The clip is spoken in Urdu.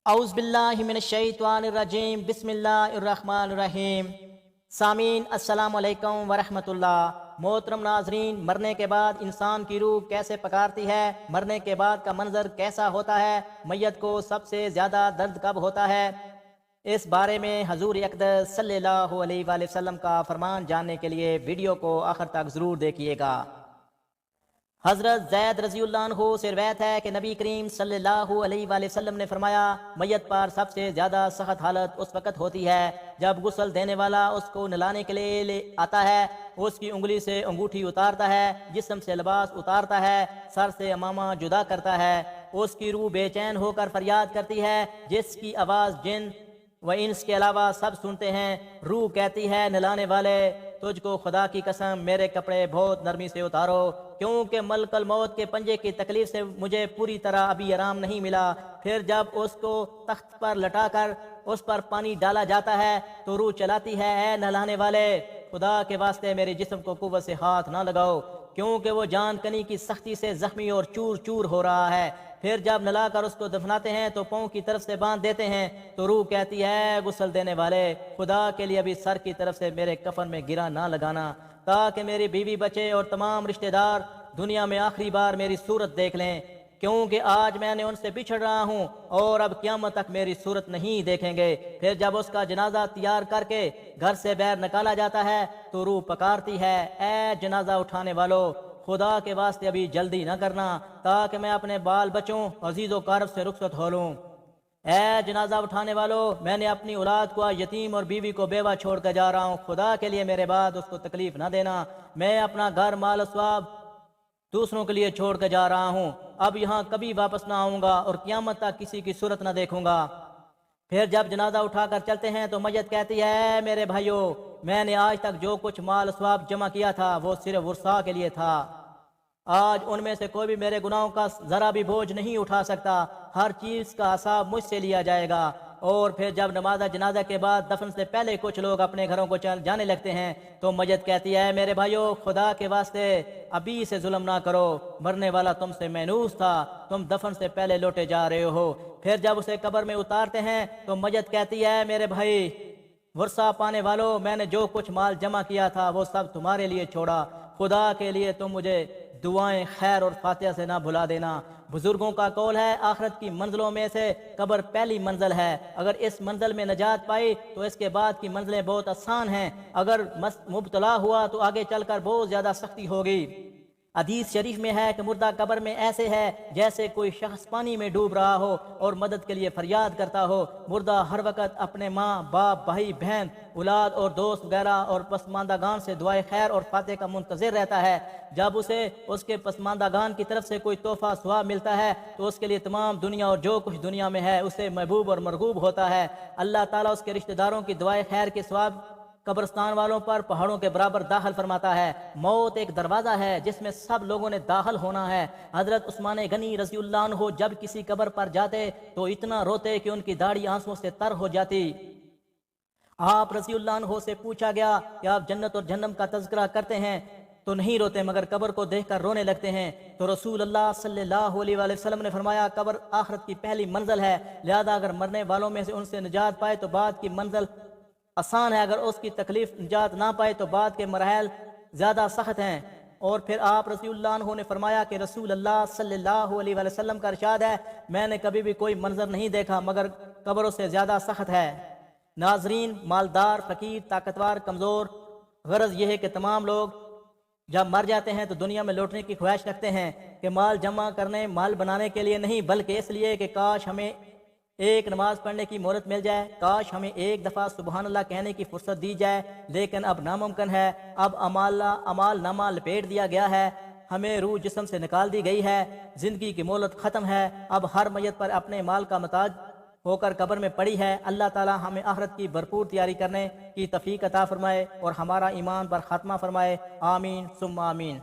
اعوذ باللہ من الشیطان الرجیم بسم اللہ الرحمن الرحیم۔ سامعین السلام علیکم ورحمۃ اللہ۔ محترم ناظرین، مرنے کے بعد انسان کی روح کیسے پکارتی ہے، مرنے کے بعد کا منظر کیسا ہوتا ہے، میت کو سب سے زیادہ درد کب ہوتا ہے، اس بارے میں حضور اقدس صلی اللہ علیہ وآلہ وسلم کا فرمان جاننے کے لیے ویڈیو کو آخر تک ضرور دیکھیے گا۔ حضرت زید رضی اللہ عنہ سے روایت ہے کہ نبی کریم صلی اللہ علیہ وآلہ وسلم نے فرمایا، میت پر سب سے زیادہ سخت حالت اس وقت ہوتی ہے جب غسل دینے والا اس کو نہلانے کے لیے لے آتا ہے، اس کی انگلی سے انگوٹھی اتارتا ہے، جسم سے لباس اتارتا ہے، سر سے امامہ جدا کرتا ہے، اس کی روح بے چین ہو کر فریاد کرتی ہے جس کی آواز جن و انس کے علاوہ سب سنتے ہیں۔ روح کہتی ہے، نہلانے والے، تجھ کو خدا کی قسم میرے کپڑے بہت نرمی سے اتارو، کیونکہ ملک الموت کے پنجے کی تکلیف سے مجھے پوری طرح ابھی آرام نہیں ملا۔ پھر جب اس کو تخت پر لٹا کر اس پر پانی ڈالا جاتا ہے تو روح چلاتی ہے، اے نہلانے والے، خدا کے واسطے میرے جسم کو قوت سے ہاتھ نہ لگاؤ، کیونکہ وہ جان کنی کی سختی سے زخمی اور چور چور ہو رہا ہے۔ پھر جب نہلا کر اس کو دفناتے ہیں تو پاؤں کی طرف سے باندھ دیتے ہیں تو روح کہتی ہے، غسل دینے والے، خدا کے لیے ابھی سر کی طرف سے میرے کفن میں گرا نہ لگانا، تاکہ میری بیوی بچے اور تمام رشتہ دار دنیا میں آخری بار میری صورت دیکھ لیں، کیونکہ آج میں نے ان سے بچھڑ رہا ہوں اور اب قیامت تک میری صورت نہیں دیکھیں گے۔ پھر جب اس کا جنازہ تیار کر کے گھر سے باہر نکالا جاتا ہے تو روح پکارتی ہے، اے جنازہ اٹھانے والو، خدا کے واسطے ابھی جلدی نہ کرنا، تاکہ میں اپنے بال بچوں عزیز و قارب سے رخصت ہو لوں۔ اے جنازہ اٹھانے والو، میں نے اپنی اولاد کو یتیم اور بیوی کو بیوہ چھوڑ کر جا رہا ہوں، خدا کے لیے میرے بعد اس کو تکلیف نہ دینا۔ میں اپنا گھر مال اسباب دوسروں کے لیے چھوڑ کر جا رہا ہوں، اب یہاں کبھی واپس نہ آؤں گا اور قیامت تک کسی کی صورت نہ دیکھوں گا۔ پھر جب جنازہ اٹھا کر چلتے ہیں تو میت کہتی ہے، میرے بھائیو، میں نے آج تک جو کچھ مال اسباب جمع کیا تھا وہ صرف ورثاء کے لیے تھا، آج ان میں سے کوئی بھی میرے گناہوں کا ذرا بھی بوجھ نہیں اٹھا سکتا، ہر چیز کا حساب مجھ سے لیا جائے گا۔ اور پھر جب نماز جنازہ کے بعد دفن سے پہلے کچھ لوگ اپنے گھروں کو جانے لگتے ہیں تو میت کہتی ہے، میرے بھائیو، خدا کے واسطے ابھی سے ظلم نہ کرو، مرنے والا تم سے مینوس تھا، تم دفن سے پہلے لوٹے جا رہے ہو۔ پھر جب اسے قبر میں اتارتے ہیں تو میت کہتی ہے، میرے بھائی ورثہ پانے والو، میں نے جو کچھ مال جمع کیا تھا وہ سب تمہارے لیے چھوڑا، خدا کے لیے تم مجھے دعائیں خیر اور فاتحہ سے نہ بھلا دینا۔ بزرگوں کا قول ہے، آخرت کی منزلوں میں سے قبر پہلی منزل ہے، اگر اس منزل میں نجات پائی تو اس کے بعد کی منزلیں بہت آسان ہیں، اگر مبتلا ہوا تو آگے چل کر بہت زیادہ سختی ہوگی۔ حدیث شریف میں ہے کہ مردہ قبر میں ایسے ہے جیسے کوئی شخص پانی میں ڈوب رہا ہو اور مدد کے لیے فریاد کرتا ہو۔ مردہ ہر وقت اپنے ماں باپ، بھائی بہن، اولاد اور دوست وغیرہ اور پسماندگان سے دعائے خیر اور فاتح کا منتظر رہتا ہے۔ جب اسے اس کے پسماندگان کی طرف سے کوئی تحفہ ثواب ملتا ہے تو اس کے لیے تمام دنیا اور جو کچھ دنیا میں ہے اسے محبوب اور مرغوب ہوتا ہے۔ اللہ تعالیٰ اس کے رشتہ داروں کی دعائے خیر کے ثواب قبرستان والوں پر پہاڑوں کے برابر داخل فرماتا ہے۔ موت ایک دروازہ ہے جس میں سب لوگوں نے داخل ہونا ہے۔ حضرت عثمان غنی رضی اللہ عنہ جب کسی قبر پر جاتے تو اتنا روتے کہ ان کی داڑھی آنسوں سے تر ہو جاتی۔ آپ رضی اللہ عنہ سے پوچھا گیا کہ آپ جنت اور جہنم کا تذکرہ کرتے ہیں تو نہیں روتے مگر قبر کو دیکھ کر رونے لگتے ہیں؟ تو رسول اللہ صلی اللہ علیہ وآلہ وسلم نے فرمایا، قبر آخرت کی پہلی منزل ہے، لہذا اگر مرنے والوں میں سے ان سے نجات پائے تو بعد کی منزل آسان ہے، اگر اس کی تکلیف نجات نہ پائے تو بعد کے مراحل زیادہ سخت ہیں۔ اور پھر آپ رضی اللہ عنہ نے فرمایا کہ رسول اللہ صلی اللہ علیہ وآلہ وسلم کا ارشاد ہے، میں نے کبھی بھی کوئی منظر نہیں دیکھا مگر قبروں سے زیادہ سخت ہے۔ ناظرین، مالدار، فقیر، طاقتور، کمزور، غرض یہ ہے کہ تمام لوگ جب مر جاتے ہیں تو دنیا میں لوٹنے کی خواہش رکھتے ہیں کہ مال جمع کرنے، مال بنانے کے لیے نہیں، بلکہ اس لیے کہ کاش ہمیں ایک نماز پڑھنے کی مہلت مل جائے، کاش ہمیں ایک دفعہ سبحان اللہ کہنے کی فرصت دی جائے، لیکن اب ناممکن ہے۔ اب اعمال نامہ لپیٹ دیا گیا ہے، ہمیں روح جسم سے نکال دی گئی ہے، زندگی کی مہلت ختم ہے، اب ہر میت پر اپنے مال کا محتاج ہو کر قبر میں پڑی ہے۔ اللہ تعالی ہمیں آخرت کی بھرپور تیاری کرنے کی توفیق عطا فرمائے اور ہمارا ایمان پر خاتمہ فرمائے، آمین ثم آمین۔